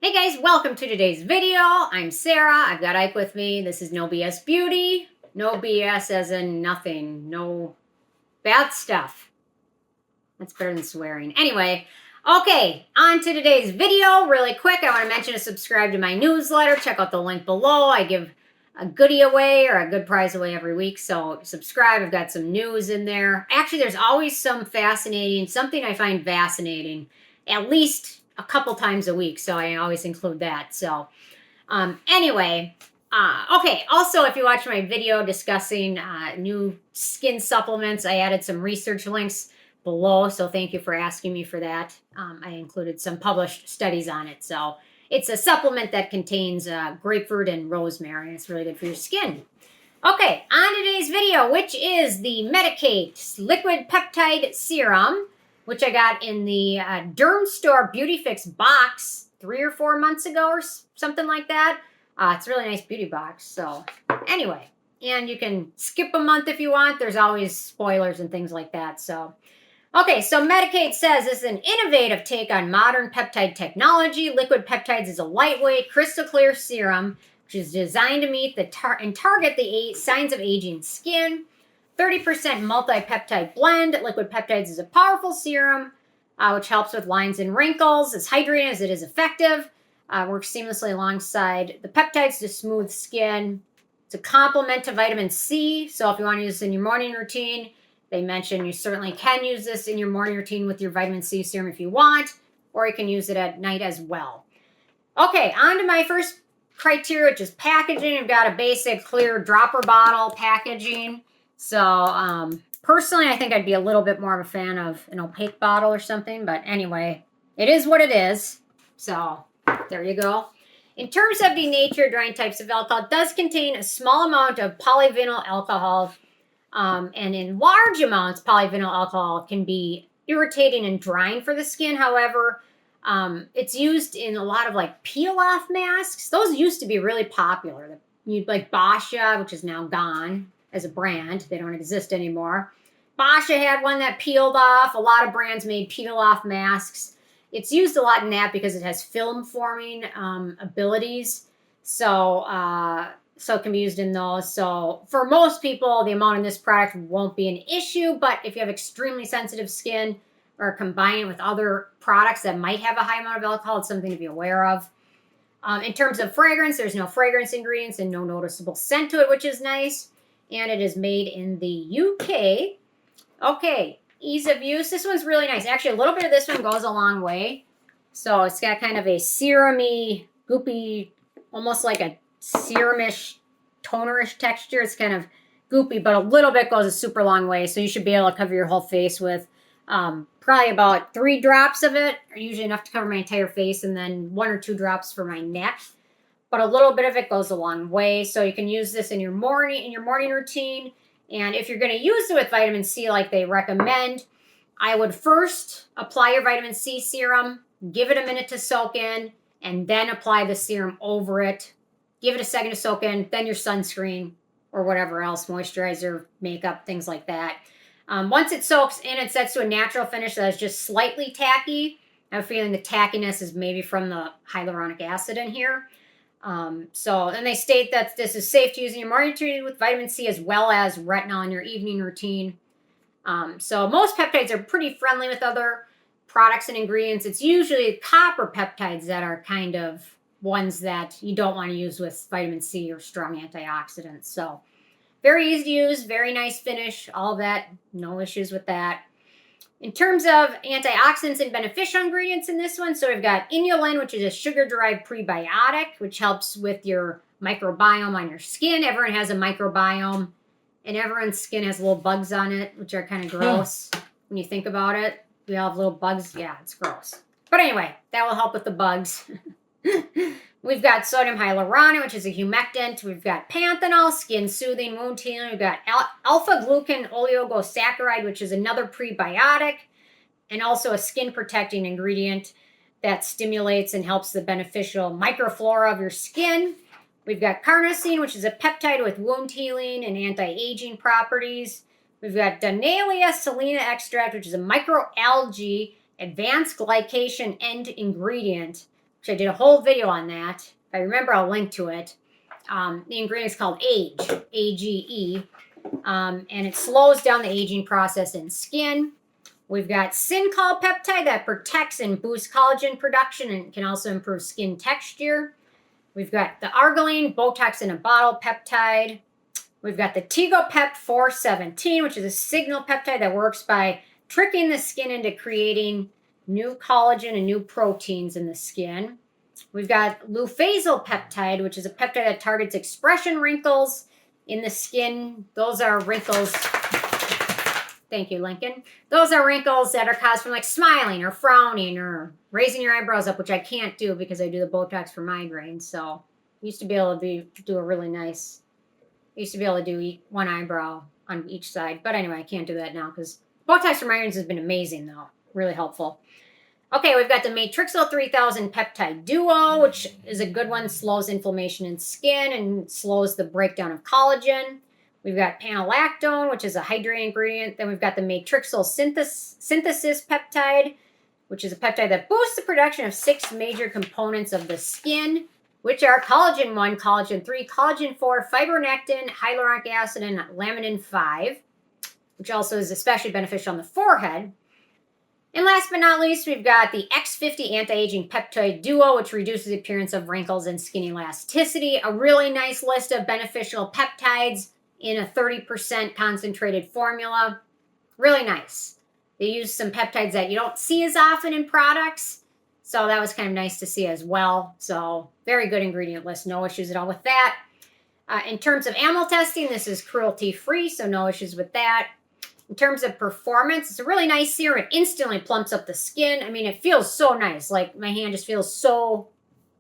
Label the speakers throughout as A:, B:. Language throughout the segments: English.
A: Hey guys, welcome to today's video. I'm Sarah. I've got Ike with me. This is No BS Beauty. No BS as in nothing. No bad stuff. That's better than swearing. Anyway, okay, on to today's video. Really quick, I want to mention to subscribe to my newsletter. Check out the link below. I give a goodie away or a good prize away every week, so subscribe. I've got some news in there. Actually, there's always something I find fascinating, at least a couple times a week, so I always include that. So anyway, okay, also if you watch my video discussing new skin supplements, I added some research links below, so thank you for asking me for that. I included some published studies on it. So it's a supplement that contains grapefruit and rosemary, and it's really good for your skin. Okay, on today's video, which is the Medik8 Liquid Peptide Serum, which I got in the Derm Store Beauty Fix box 3 or 4 months ago or something like that. It's a really nice beauty box. So anyway, and you can skip a month if you want. There's always spoilers and things like that. So, okay, so Medik8 says this is an innovative take on modern peptide technology. Liquid Peptides is a lightweight, crystal clear serum, which is designed to meet and target the signs of aging skin. 30% multi-peptide blend. Liquid Peptides is a powerful serum, which helps with lines and wrinkles. It's hydrating as it is effective. Works seamlessly alongside the peptides to smooth skin. It's a complement to vitamin C. So if you want to use this in your morning routine, they mention you certainly can use this in your morning routine with your vitamin C serum if you want, or you can use it at night as well. Okay, on to my first criteria, which is packaging. I've got a basic clear dropper bottle packaging. So, personally, I think I'd be a little bit more of a fan of an opaque bottle or something. But anyway, it is what it is. So, there you go. In terms of the nature of drying types of alcohol, it does contain a small amount of polyvinyl alcohol. And in large amounts, polyvinyl alcohol can be irritating and drying for the skin. However, it's used in a lot of like peel-off masks. Those used to be really popular. Like Basha, which is now gone as a brand. They don't exist anymore. Basha had one that peeled off. A lot of brands made peel-off masks. It's used a lot in that because it has film-forming abilities. So it can be used in those. So for most people, the amount in this product won't be an issue. But if you have extremely sensitive skin or combine it with other products that might have a high amount of alcohol, it's something to be aware of. In terms of fragrance, there's no fragrance ingredients and no noticeable scent to it, which is nice. And it is made in the UK. Okay, ease of use. This one's really nice. Actually, a little bit of this one goes a long way. So it's got kind of a serum-y, goopy, almost like a serum-ish, tonerish texture. It's kind of goopy, but a little bit goes a super long way. So you should be able to cover your whole face with probably about 3 drops of it, are usually enough to cover my entire face, and then 1 or 2 drops for my neck. But a little bit of it goes a long way. So you can use this in your morning routine. And if you're going to use it with vitamin C like they recommend, I would first apply your vitamin C serum, give it a minute to soak in, and then apply the serum over it. Give it a second to soak in, then your sunscreen or whatever else, moisturizer, makeup, things like that. Once it soaks in, it sets to a natural finish that is just slightly tacky. I have a feeling the tackiness is maybe from the hyaluronic acid in here. And they state that this is safe to use in your morning routine with vitamin C as well as retinol in your evening routine. So most peptides are pretty friendly with other products and ingredients. It's usually copper peptides that are kind of ones that you don't want to use with vitamin C or strong antioxidants. So very easy to use, very nice finish, all that, no issues with that. In terms of antioxidants and beneficial ingredients in this one, so we've got Inulin, which is a sugar-derived prebiotic, which helps with your microbiome on your skin. Everyone has a microbiome, and everyone's skin has little bugs on it, which are kind of gross when you think about it. We all have little bugs. Yeah, it's gross. But anyway, that will help with the bugs. We've got sodium hyaluronate, which is a humectant. We've got Panthenol, skin-soothing, wound healing. We've got Alpha-Glucan Oligosaccharide, which is another prebiotic, and also a skin-protecting ingredient that stimulates and helps the beneficial microflora of your skin. We've got Carnosine, which is a peptide with wound healing and anti-aging properties. We've got Dunaliella Salina extract, which is a microalgae advanced glycation end ingredient which I did a whole video on that. If I remember, I'll link to it. The ingredient is called AGE, A-G-E, and it slows down the aging process in skin. We've got Syncol peptide that protects and boosts collagen production and can also improve skin texture. We've got the Arginine Botox in a bottle peptide. We've got the Tegopep 417, which is a signal peptide that works by tricking the skin into creating new collagen and new proteins in the skin. We've got Lufazil peptide, which is a peptide that targets expression wrinkles in the skin. Those are wrinkles, thank you, Lincoln. Those are wrinkles that are caused from like smiling or frowning or raising your eyebrows up, which I can't do because I do the Botox for migraines. So I used to be able to do a really nice, I used to be able to do one eyebrow on each side. But anyway, I can't do that now because Botox for migraines has been amazing though, really helpful. Okay, we've got the Matrixyl 3000 peptide duo, which is a good one, slows inflammation in skin and slows the breakdown of collagen. We've got Pantolactone, which is a hydrating ingredient. Then we've got the Matrixyl synthesis peptide, which is a peptide that boosts the production of 6 major components of the skin, which are collagen 1, collagen 3, collagen 4, fibronectin, hyaluronic acid, and laminin 5, which also is especially beneficial on the forehead. And last but not least, we've got the X50 anti-aging peptide duo, which reduces the appearance of wrinkles and skin elasticity. A really nice list of beneficial peptides in a 30% concentrated formula. Really nice. They use some peptides that you don't see as often in products. So that was kind of nice to see as well. So very good ingredient list. No issues at all with that. In terms of animal testing, this is cruelty-free, so no issues with that. In terms of performance, it's a really nice serum. It instantly plumps up the skin. I mean, it feels so nice. Like, my hand just feels so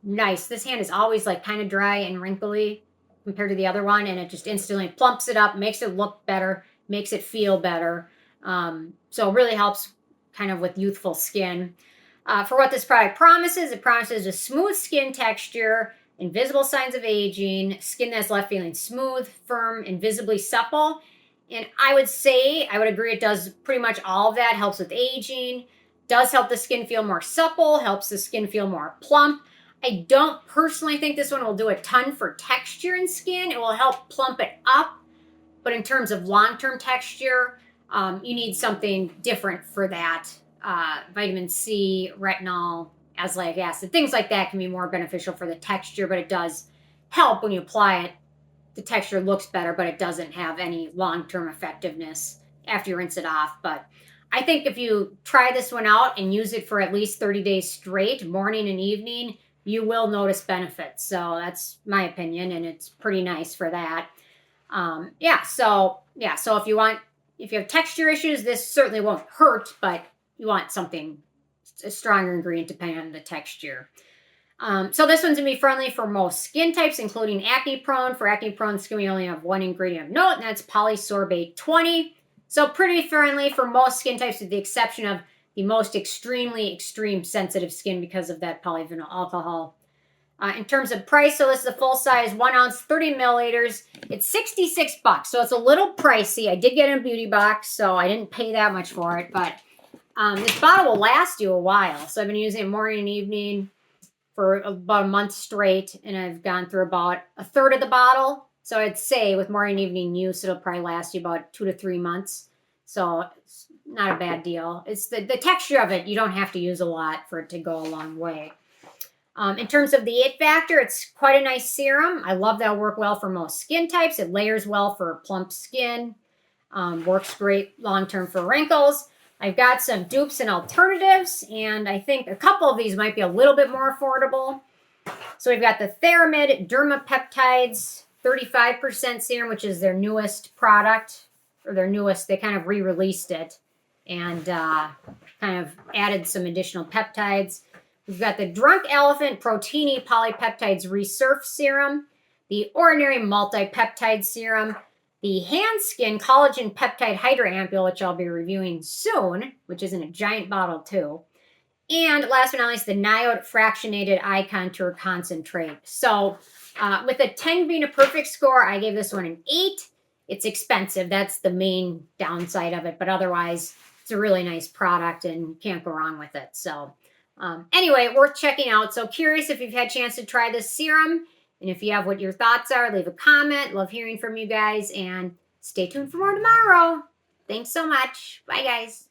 A: nice. This hand is always, like, kind of dry and wrinkly compared to the other one, and it just instantly plumps it up, makes it look better, makes it feel better. So it really helps kind of with youthful skin. For what this product promises, it promises a smooth skin texture, invisible signs of aging, skin that's left feeling smooth, firm, and visibly supple. And I would agree it does pretty much all of that. Helps with aging, does help the skin feel more supple, helps the skin feel more plump. I don't personally think this one will do a ton for texture in skin. It will help plump it up. But in terms of long-term texture, you need something different for that. Vitamin C, retinol, azelaic acid, things like that can be more beneficial for the texture, but it does help when you apply it. The texture looks better, but it doesn't have any long-term effectiveness after you rinse it off. But I think if you try this one out and use it for at least 30 days straight, morning and evening, you will notice benefits. So that's my opinion, and it's pretty nice for that. So if you have texture issues, this certainly won't hurt, but you want something, a stronger ingredient depending on the texture. So this one's going to be friendly for most skin types, including acne-prone. For acne-prone skin, we only have one ingredient of note, and that's Polysorbate 20. So pretty friendly for most skin types, with the exception of the most extreme sensitive skin because of that polyvinyl alcohol. In terms of price, so this is a full-size 1 ounce, 30 milliliters. It's $66, so it's a little pricey. I did get it in a beauty box, so I didn't pay that much for it, but this bottle will last you a while. So I've been using it morning and evening for about a month straight, and I've gone through about a third of the bottle. So I'd say with morning and evening use, it'll probably last you about 2 to 3 months. So it's not a bad deal. It's the texture of it. You don't have to use a lot for it to go a long way. In terms of the it factor, it's quite a nice serum. I love that it'll work well for most skin types. It layers well for plump skin. Works great long-term for wrinkles. I've got some dupes and alternatives, and I think a couple of these might be a little bit more affordable. So we've got the Theramid Derma Peptides 35% serum, which is their newest product, or they kind of re-released it and kind of added some additional peptides. We've got the Drunk Elephant Proteini Polypeptides Resurf Serum, the Ordinary Multipeptide Serum, the Handskin Collagen Peptide Hydra Ampule, which I'll be reviewing soon, which is in a giant bottle too. And last but not least, the Niode Fractionated Eye Contour Concentrate. So with a 10 being a perfect score, I gave this one an 8. It's expensive. That's the main downside of it. But otherwise, it's a really nice product and can't go wrong with it. So Anyway, worth checking out. So curious if you've had a chance to try this serum. And if you have, what your thoughts are, leave a comment. Love hearing from you guys. And stay tuned for more tomorrow. Thanks so much. Bye, guys.